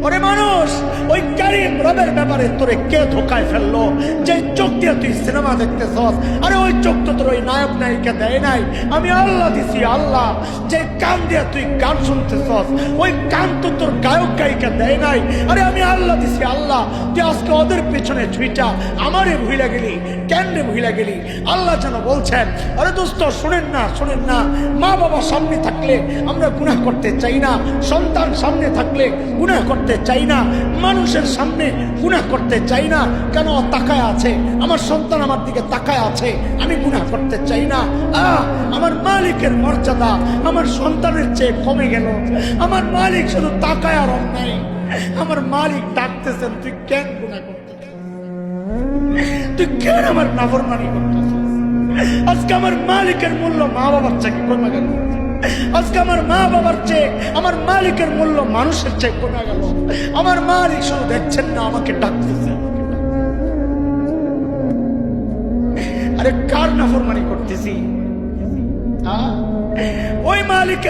ওরে মানুষ, ওই কারীম রবের ব্যাপারে তোরে কে ধোকায় ফেললো? যে চোখ দিয়ে তুই সিনেমা দেখতেছস, আরে ওই চোখ তো তোর ওই নায়ক নায়িকা দেয় নাই, আমি আল্লাহ দিছি। আল্লাহ যে কান দিয়ে তুই গান শুনতেছস, ওই কান তো তোর গায়ক গায়িকা দেয় নাই, আরে আমি আল্লাহ দিছি। আল্লাহ তুই আজকে ওদের পেছনে ছুইটা আমারে ভুইলা গেলি, কেন রে ভুইলা গেলি? আল্লাহ যেন বলছেন, আরে দোস্ত শুনেন না, শুনেন না, মা বাবা সামনে থাকলে আমরা গুনাহ করতে চাই না, সন্তান সামনে থাকলে গুনাহ করতে চাই না, মানুষের সামনে গুনাহ করতে চাই না। কেন? তাকায় আছে, আমার সন্তান আমার দিকে তাকায় আছে, আমি গুনাহ করতে চাই না। আমার মালিকের মর্যাদা আমার সন্তানের চেয়ে কমে গেল। আমার মালিক শুধু তাকায় আর অন্যায়। আমার মালিক ডাকতেছেন, তুই কেন গুনাহ করতেছিস? তুই কেন আমার নাফরমানি করতেছিস? আজকে আমার মালিকের মূল্য মা বাবার চেয়ে কমে গেল। আজকে আমার মা বাবার চেয়ে আমার মালিকের মূল্য মানুষের চেয়ে কমে গেল। আমার মালিক শুধু দেখছেন না, আমাকে ডাকতেছে। আরে কার নাফরমানি করতেছি? ওই মালিকের